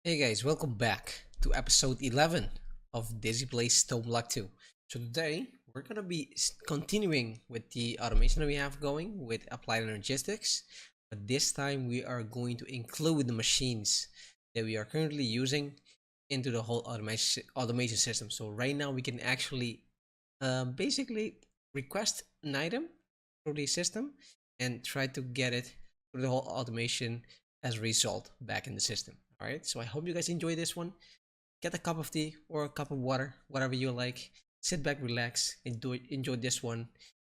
Hey guys, welcome back to episode 11 of Dizzy Plays Stoneblock 2. So today we're gonna be continuing with the automation that we have going with applied logistics, but this time we are going to include the machines that we are currently using into the whole automation system. So right now we can actually basically request an item through the system and try to get it through the whole automation as a result back in the system. All right, so I hope you guys enjoy this one. Get a cup of tea or a cup of water, whatever you like. Sit back, relax, enjoy this one,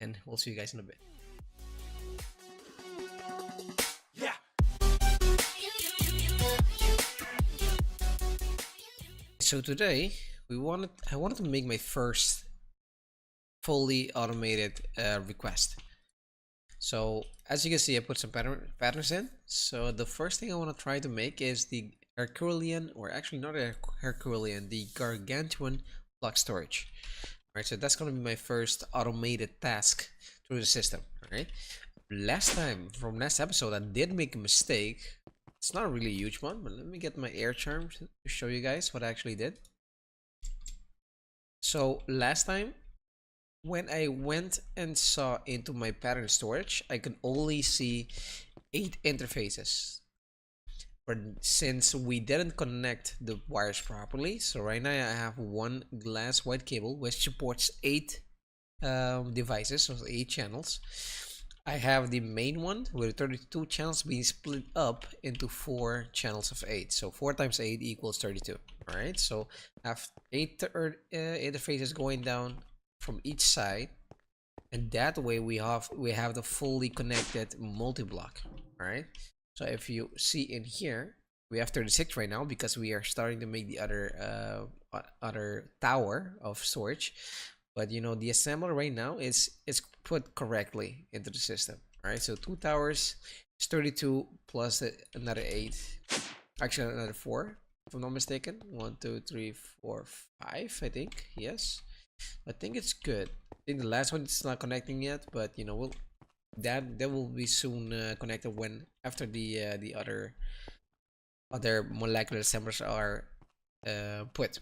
and we'll see you guys in a bit. Yeah. So today I wanted to make my first fully automated request. So as you can see, I put some patterns in. So the first thing I want to try to make is the Herculean, or actually not a Herculean, the Gargantuan block storage. All right, so that's going to be my first automated task through the system. All right. Last time, from last episode, I did make a mistake. It's not a really huge one, but let me get my air charm to show you guys what I actually did. So last time, when I went and saw into my pattern storage, I could only see 8 interfaces. But since we didn't connect the wires properly, so right now I have one glass white cable which supports 8 devices, so 8 channels. I have the main one with 32 channels being split up into 4 channels of 8. So 4 times 8 equals 32. Alright, so I have 8 interfaces going down from each side, and that way we have the fully connected multi-block. All right, so if you see in here, we have 36 right now because we are starting to make the other tower of storage. But you know, the assembler right now is put correctly into the system. All right, so 2 towers is 32 plus another 8, actually another 4 if I'm not mistaken. 1 2 3 4 5, I think. Yes, I think it's good. I think the last one is not connecting yet, but you know, that will be soon connected when after the other molecular assemblers are put.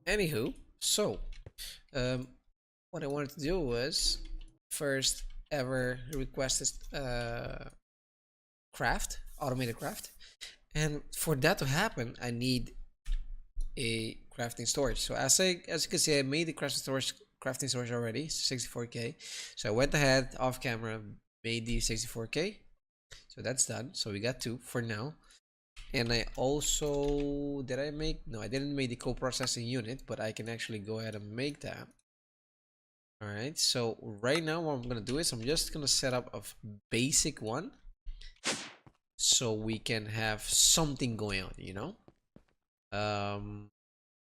Anywho, so um, what I wanted to do was first ever requested craft, automated craft, and for that to happen, I need a crafting storage. So as you can see, I made the crafting storage already, 64k. So I went ahead off camera, made the 64k. So that's done. So we got 2 for now. And I also did I make no, I didn't make the co-processing unit, but I can actually go ahead and make that. All right. So right now what I'm gonna do is I'm just gonna set up a basic one, so we can have something going on, you know.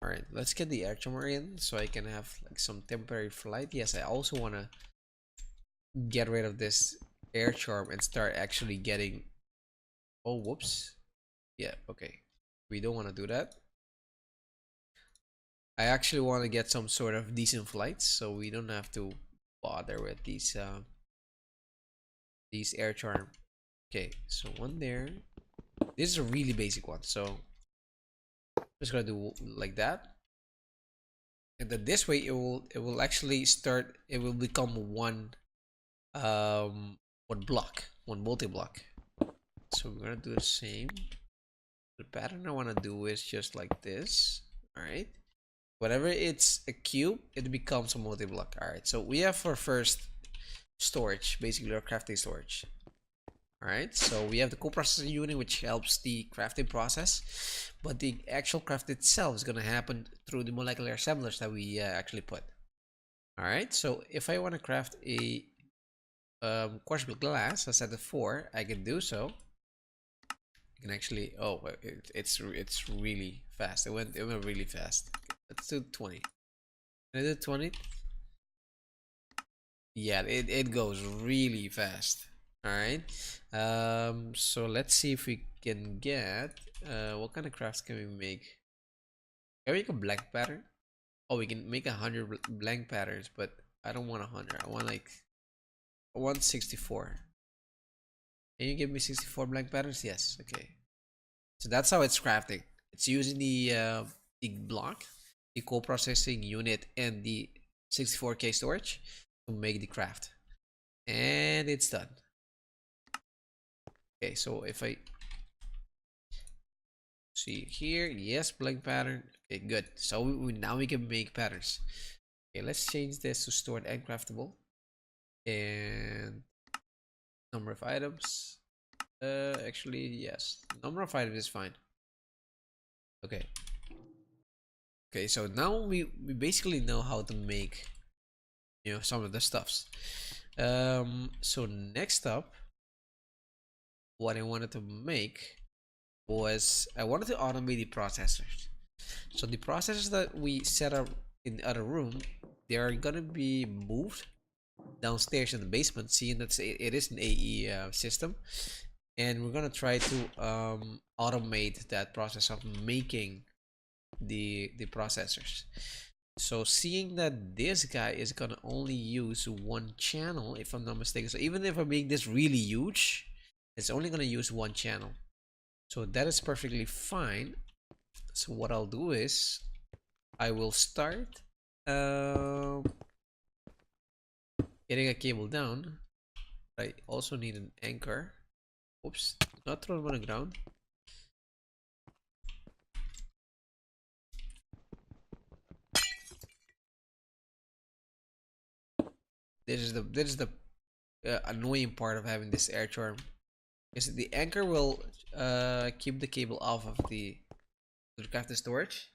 All right, let's get the air charmer in so I can have like some temporary flight. Yes, I also want to get rid of this air charm and start actually getting. Oh, whoops. Yeah, okay. We don't want to do that. I actually want to get some sort of decent flights so we don't have to bother with these air charm. Okay, so one there. This is a really basic one, so I'm just gonna do like that. And then this way it will actually start, it will become one block, one multi-block. So we're gonna do the same. The pattern I want to do is just like this. All right, whenever it's a cube, it becomes a multi-block. All right, so we have for first storage, basically our crafting storage. All right, so we have the co-processor unit, which helps the crafting process, but the actual craft itself is gonna happen through the molecular assemblers that we actually put. All right, so if I want to craft a crushable glass, as I said before, I can do so. I can actually, oh, it's really fast. It went really fast. Let's do 20. Can I do 20? Yeah, it goes really fast. All right. So let's see if we can get what kind of crafts can we make? Can we make a blank pattern? Oh, we can make 100 blank patterns, but I don't want 100. I want like 164. Can you give me 64 blank patterns? Yes. Okay. So that's how it's crafting. It's using the block, the co-processing unit, and the 64K storage to make the craft. And it's done. Okay, so if I see here, yes, blank pattern. Okay, good. So now we can make patterns. Okay, let's change this to stored and craftable. And number of items. Actually, yes, number of items is fine. Okay. Okay, so now we basically know how to make, you know, some of the stuffs. So next up, what I wanted to make was I wanted to automate the processors. So the processors that we set up in the other room, they are gonna be moved downstairs in the basement, seeing that it is an AE system, and we're gonna try to automate that process of making the processors. So seeing that this guy is gonna only use one channel, if I'm not mistaken, so even if I make this really huge, it's only gonna use one channel. So that is perfectly fine. So what I'll do is I will start getting a cable down. I also need an anchor. Oops, not throw them on the ground. This is the annoying part of having this air charm, is the anchor will keep the cable off of the craft storage,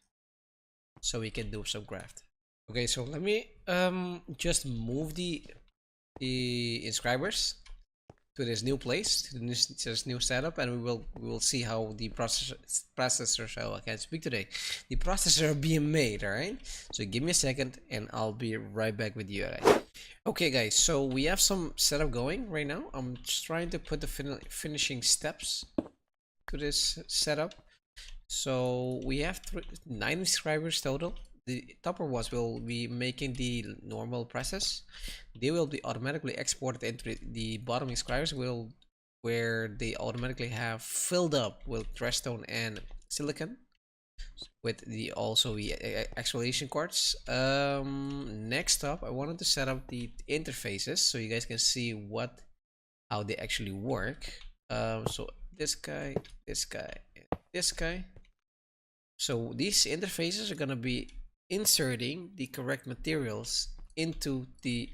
so we can do some craft. Okay, so let me just move the inscribers to this new place, to this new setup, and we will see how the processors. Oh, I can't speak today. The processor are being made. All right. So give me a second, and I'll be right back with you guys. Okay, guys. So we have some setup going right now. I'm just trying to put the finishing steps to this setup. So we have 9 subscribers total. The topper ones will be making the normal process. They will be automatically exported into the bottom subscribers where they automatically have filled up with redstone and silicon with the also the acceleration quartz. Next up, I wanted to set up the interfaces so you guys can see how they actually work. So this guy, this guy, and this guy. So these interfaces are gonna be inserting the correct materials into the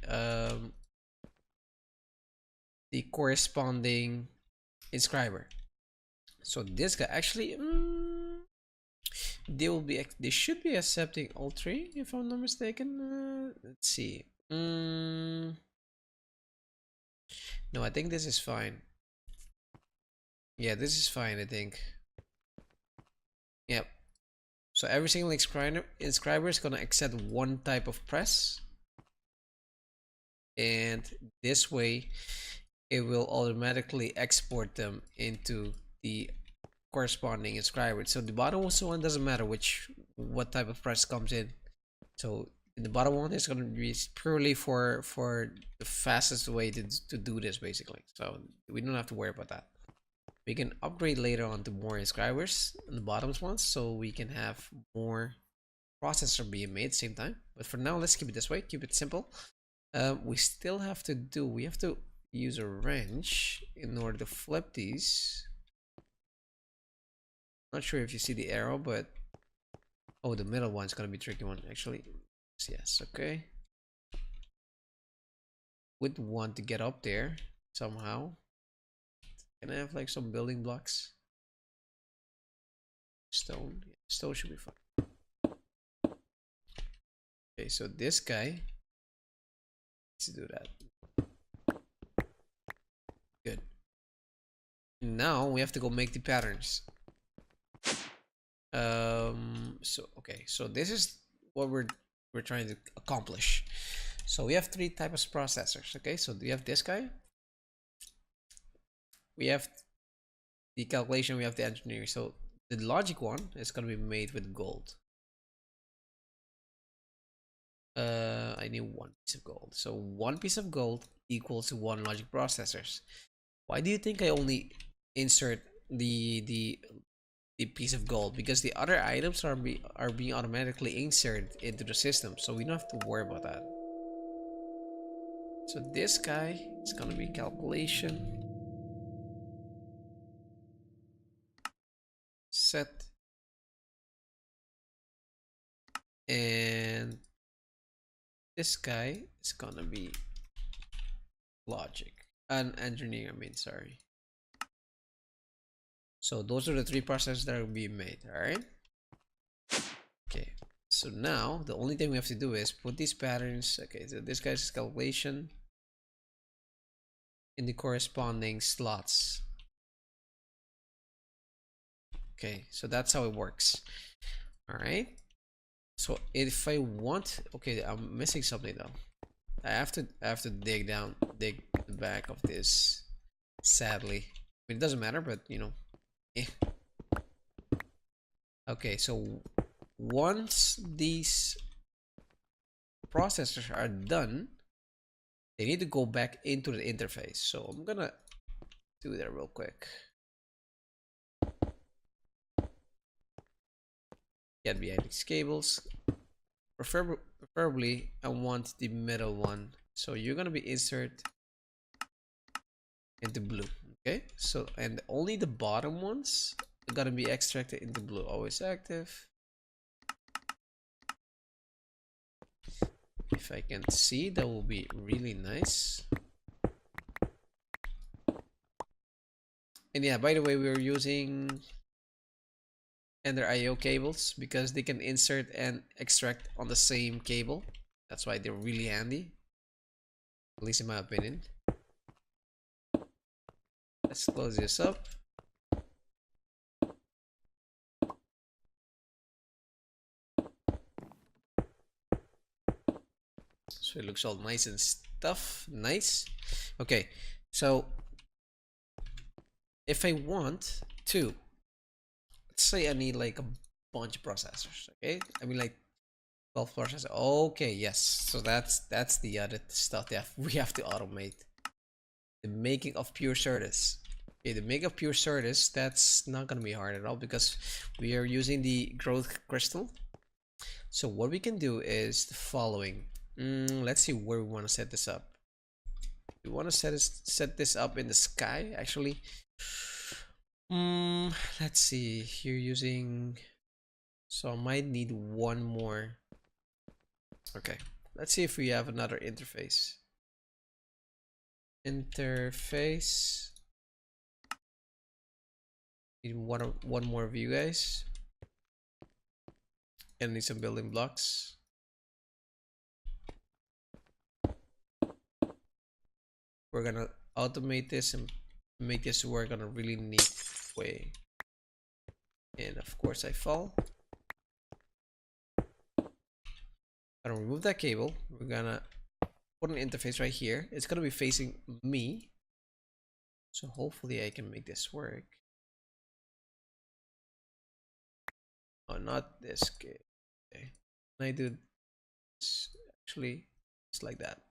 corresponding inscriber. So this guy actually they should be accepting all three if I'm not mistaken. Let's see. No, I think this is fine. Yeah, this is fine, I think. Yep. So every single inscriber is gonna accept one type of press, and this way it will automatically export them into the corresponding inscriber. So the bottom one doesn't matter what type of press comes in. So the bottom one is going to be purely for the fastest way to do this, basically. So we don't have to worry about that. We can upgrade later on to more inscribers in the bottoms ones, so we can have more processor being made at the same time. But for now, let's keep it this way. Keep it simple. We still have to use a wrench in order to flip these. Not sure if you see the arrow, but oh, the middle one's gonna be a tricky one actually. Yes, okay. Would want to get up there somehow. Can I have like some building blocks? Stone. Yeah, stone should be fine. Okay, so this guy. Let's do that. Good. Now we have to go make the patterns. So okay, so this is what we're trying to accomplish. So we have 3 types of processors. Okay, so we have this guy, we have the calculation, we have the engineering. So the logic one is going to be made with gold. I need 1 piece of gold. So 1 piece of gold equals to 1 logic processors. Why do you think I only insert the the piece of gold because the other items are being automatically inserted into the system, so we don't have to worry about that. So this guy is gonna be calculation set, and this guy is gonna be logic and engineering. I mean, sorry. So those are the three processes that are being made. All right. Okay. So now the only thing we have to do is put these patterns. Okay. So this guy's calculation in the corresponding slots. Okay. So that's how it works. All right. So if I want, okay, I'm missing something though. I have to dig the back of this. Sadly, I mean, it doesn't matter, but you know, eh. Okay, so once these processors are done, they need to go back into the interface. So I'm gonna do that real quick. Get behind these cables. Preferably, I want the middle one. So you're gonna be insert into blue. Okay, so and only the bottom ones are gonna be extracted into blue. Always active. If I can see, that will be really nice. And yeah, by the way, we're using Ender IO cables because they can insert and extract on the same cable. That's why they're really handy, at least in my opinion. Let's close this up. So it looks all nice and stuff. Nice. Okay, so if I want to, let's say I need like a bunch of processors. Okay, I mean like 12 processors. Okay, yes. So that's the other stuff that we have to automate. The making of pure Certus. Okay, the making of pure Certus, that's not gonna be hard at all because we are using the growth crystal. So what we can do is the following. Let's see where we want to set this up. We want to set this up in the sky actually. Let's see. You're using, so I might need one more. Okay, let's see if we have another interface. Interface. Need one more of you guys. And need some building blocks. We're gonna automate this and make this work on a really neat way. And of course I fall. Gonna remove that cable. We're gonna put an interface right here. It's gonna be facing me. So hopefully I can make this work. Oh, not this. Okay. Can I do this? Actually, it's like that.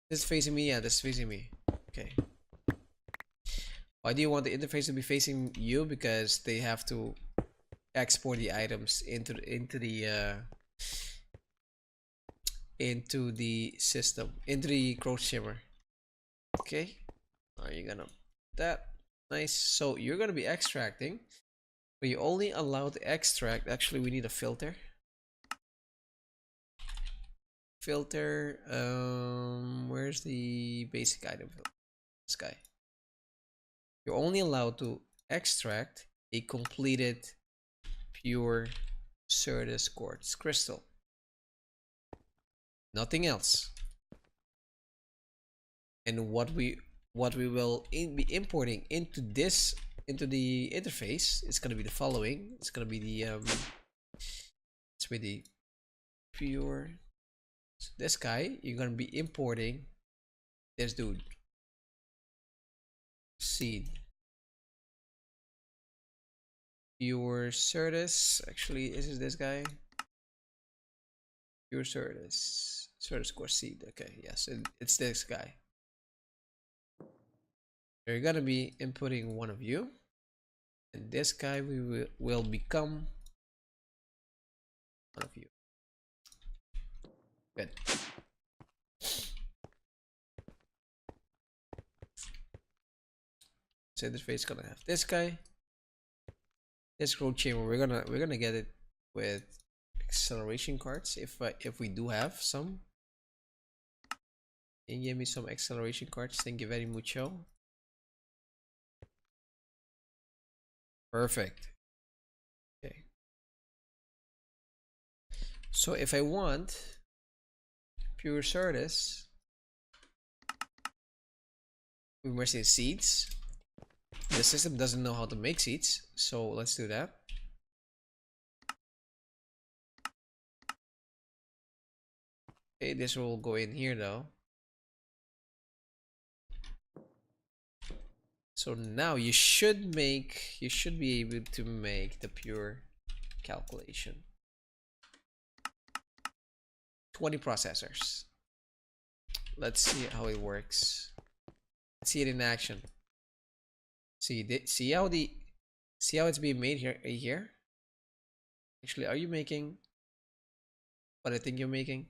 This is facing me. Yeah, this is facing me. Okay. Why do you want the interface to be facing you? Because they have to export the items into the system, into the growth shimmer. Okay. Are you gonna that? Nice. So you're gonna be extracting, but you only allowed to extract. Actually, we need a filter. Filter. Where's the basic item filter? This guy. You're only allowed to extract a completed pure Certus quartz crystal. Nothing else. And what we will be importing into the interface is going to be the following. It's going to be the pure. So this guy, you're going to be importing this dude. Seed. Pure Certus. Actually, is this guy? Pure Certus. Certus core seed. Okay, yes, it's this guy. You're gonna be inputting one of you. And this guy will become one of you. Good. So this face gonna have this guy. This growth chamber, we're gonna get it with acceleration cards if we do have some. Can you give me some acceleration cards? Thank you very mucho. Perfect. Okay. So if I want pure Certus, we're missing seeds. The system doesn't know how to make seeds, so let's do that. Okay, this will go in here though. So now you should be able to make the pure calculation. 20 processors. Let's see how it works. Let's see it in action. See how it's being made here? Actually, are you making what I think you're making?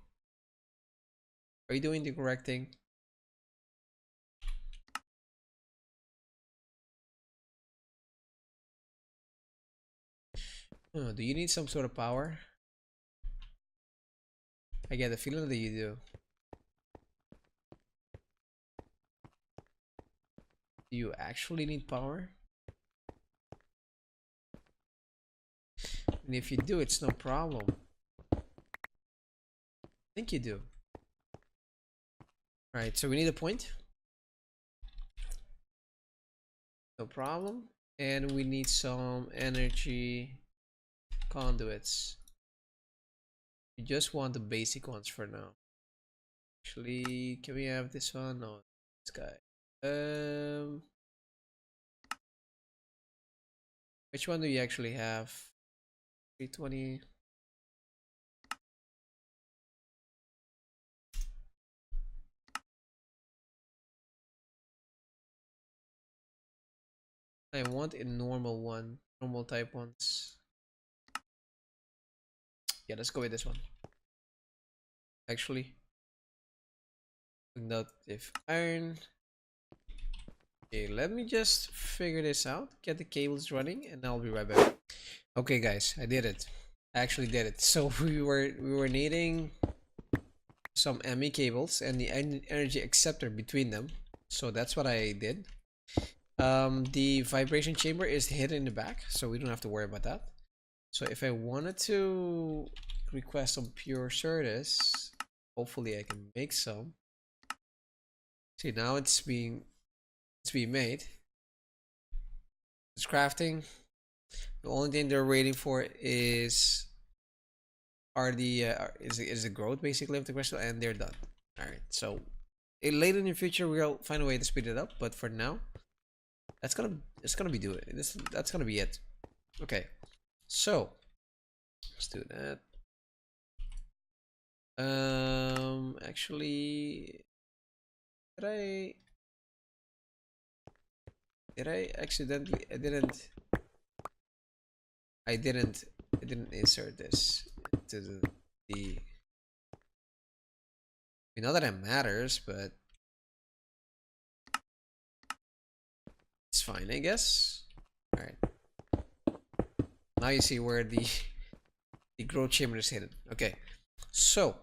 Are you doing the correct thing? Oh, do you need some sort of power? I get the feeling that you do. Do you actually need power? And if you do, it's no problem. I think you do. Alright, so we need a point. No problem. And we need some energy conduits. We just want the basic ones for now. Actually, can we have this one? No, this guy. Which one do you actually have? 320. I want a normal one, normal type ones. Yeah, let's go with this one. Actually, conductive iron. Okay, let me just figure this out. Get the cables running, and I'll be right back. Okay, guys, I did it. I actually did it. So we were needing some ME cables and the energy acceptor between them. So that's what I did. The vibration chamber is hidden in the back, so we don't have to worry about that. So if I wanted to request some pure Certus, hopefully I can make some. See, now it's being made. It's crafting. The only thing they're waiting for is the growth basically of the crystal, and they're done. All right, so later in the future we'll find a way to speed it up, but for now it's gonna be that's gonna be it. Okay, so let's do that. Actually, did I accidentally I didn't insert this to the we know that it matters, but it's fine, I guess. All right, now you see where the growth chamber is hidden. Okay, so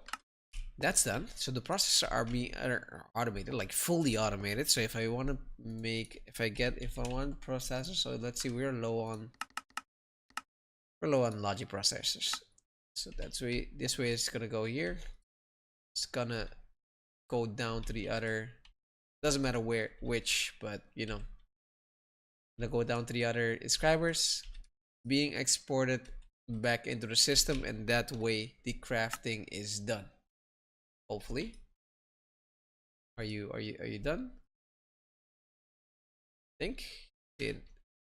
that's done. So the processes are being automated, like fully automated. So if I want to make, if I want processors, so let's see, we're low on logic processors. So that's this way it's gonna go here. It's gonna go down to the other. Doesn't matter which, but you know, gonna go down to the other subscribers, being exported back into the system, and that way the crafting is done. Hopefully. Are you done? I think it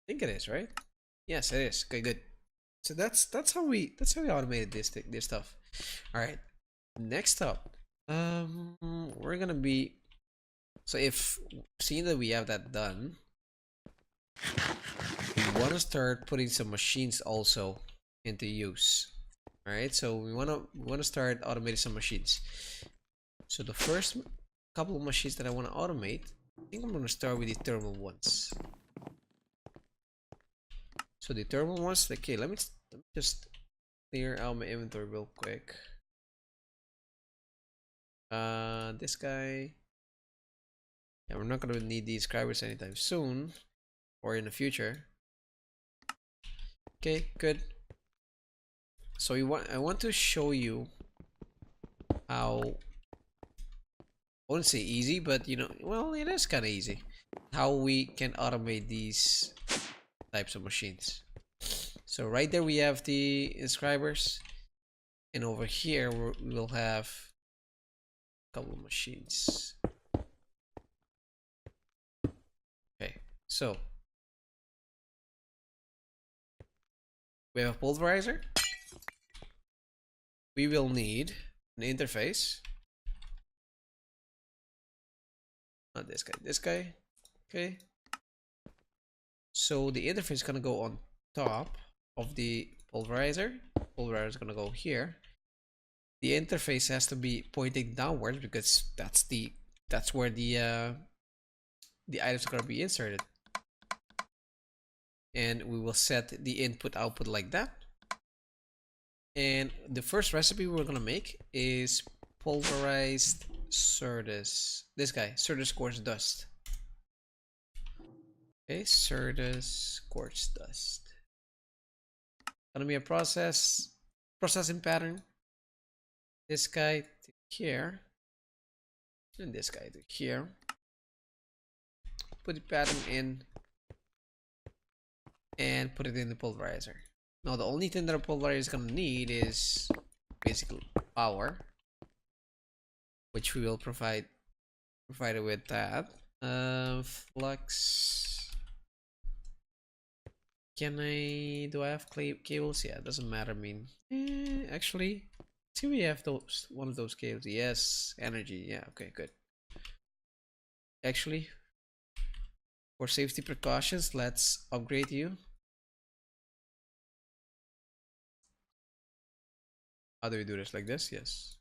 is, right? Yes, it is. Okay, good. So that's how we automated this stuff. All right. Next up, we're gonna be, so if seeing that we have that done, we want to start putting some machines also into use. All right, so we want to start automating some machines. So the first couple of machines that I want to automate, I think I'm going to start with the thermal ones. So the thermal ones, okay, let me just clear out my inventory real quick. This guy, yeah, we're not gonna need these scribers anytime soon or in the future. Okay, good. So I want to show you how, I wouldn't say easy, but you know, well, it is kind of easy how we can automate these types of machines. So right there we have the inscribers, and over here we will have a couple of machines. Okay, so we have a pulverizer. We will need an interface. Not this guy, this guy. Okay. So the interface is gonna go on top of the pulverizer. Pulverizer is gonna go here. The interface has to be pointing downwards because that's where the items are gonna be inserted. And we will set the input output like that. And the first recipe we're gonna make is pulverized Certus. This guy, Certus quartz dust. Okay, Certus quartz dust. Gonna be a processing pattern. This guy to here, and this guy to here. Put the pattern in, and put it in the pulverizer. Now the only thing that a pulverizer is gonna need is basically power, which we will provide it with that. Flux. Do I have cables? Yeah, it doesn't matter. I mean, actually, see, we have one of those cables. Yes, energy. Yeah, okay, good. Actually, for safety precautions, let's upgrade you. How do we do this? Like this? Yes.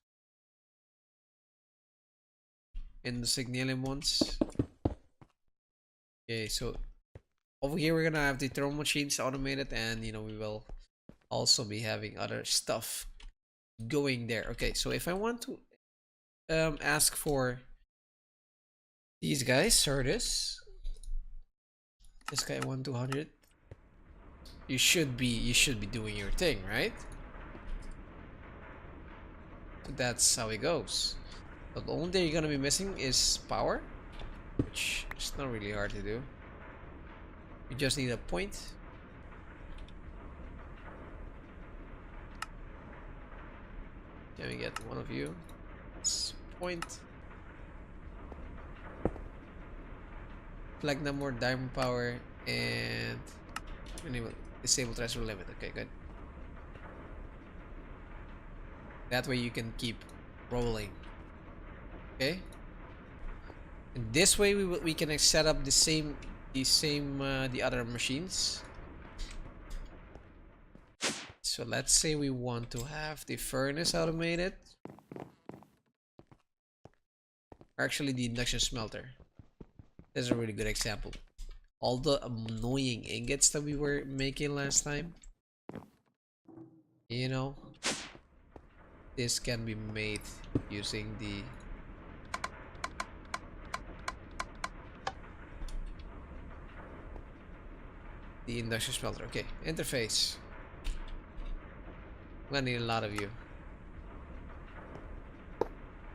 In the signalium ones. Okay, so over here we're gonna have the thermal machines automated, and you know, we will also be having other stuff going there. Okay, so if I want to ask for these guys, Certus, this guy 1200, you should be doing your thing, right? So that's how it goes. But the only thing you're gonna be missing is power, which is not really hard to do. You just need a point. Can we get one of you? Let's point. Flag number, diamond power, and enable disable threshold limit. Okay, good. That way you can keep rolling. Okay. And this way we can set up the other machines. So let's say we want to have the furnace automated. Actually, the induction smelter. This is a really good example. All the annoying ingots that we were making last time, you know, this can be made using the induction smelter. Okay, interface. I'm gonna need a lot of you.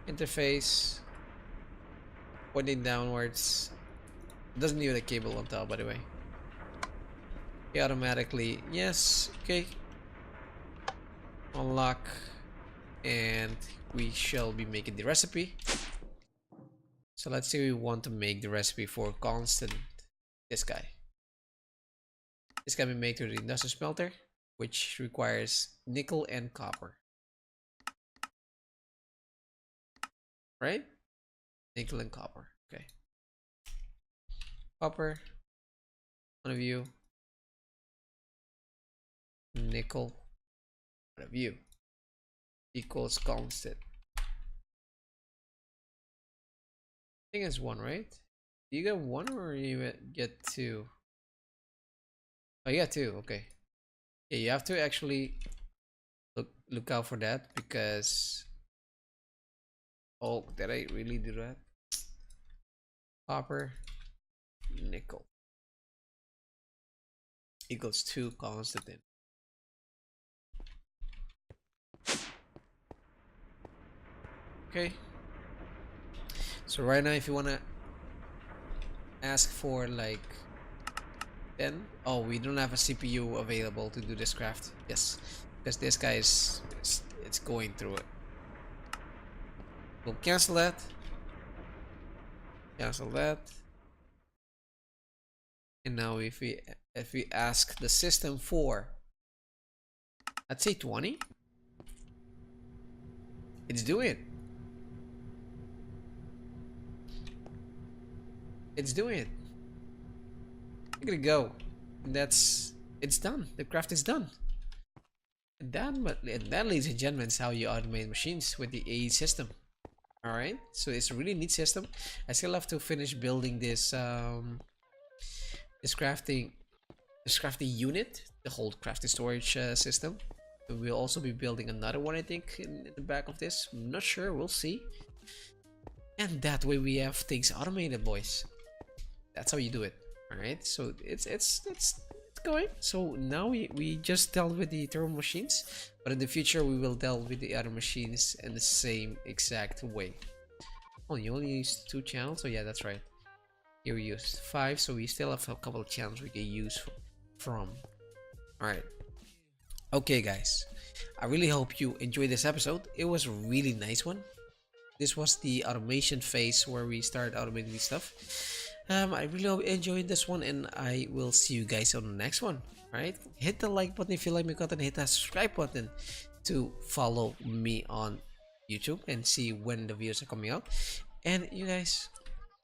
Interface pointing downwards. It doesn't need a cable on top, by the way. Okay, automatically, yes. Okay, unlock, and we shall be making the recipe. So let's say we want to make the recipe for constant. This guy. This can be made through the industrial smelter, which requires nickel and copper. Right? Nickel and copper. Okay. Copper. One of you. nickel view equals constant. I think it's 1, right? Do you get 1 or you get 2? Oh, you got 2. Okay. Yeah, you have to actually look out for that because oh, did I really do that? Copper nickel equals 2 constant. Okay. So right now, if you wanna ask for like 10, oh, we don't have a CPU available to do this craft. Yes, because this guy is it's going through it. We'll cancel that. Cancel that. And now if we ask the system for, let's say 20, it's doing it. It's doing it. Look at it go. And it's done. The craft is done. And that, ladies and gentlemen, is how you automate machines with the AE system. Alright, so it's a really neat system. I still have to finish building this this crafting unit, the whole crafting storage system. We'll also be building another one, I think, in the back of this. I'm not sure, we'll see. And that way we have things automated, boys. That's how you do it. Alright, so it's going. So now we just dealt with the turbo machines, but in the future we will deal with the other machines in the same exact way. Oh, you only use 2 channels? Oh yeah, that's right. Here we used 5, so we still have a couple of channels we can use from. Alright. Okay guys, I really hope you enjoyed this episode. It was a really nice one. This was the automation phase where we started automating this stuff. I really enjoyed this one, and I will see you guys on the next one. Alright, hit the like button if you like my content, hit that subscribe button to follow me on YouTube and see when the videos are coming out. And you guys,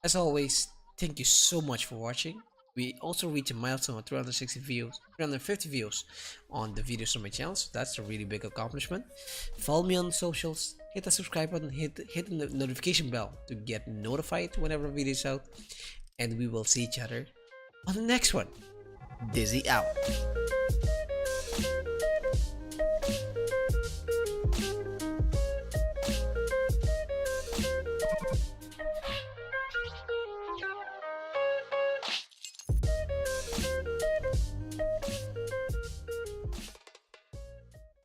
as always, thank you so much for watching. We also reached a milestone of 350 views on the videos on my channel, so that's a really big accomplishment. Follow me on socials, hit the subscribe button, hit the notification bell to get notified whenever a video is out, and we will see each other on the next one. Dizzy out.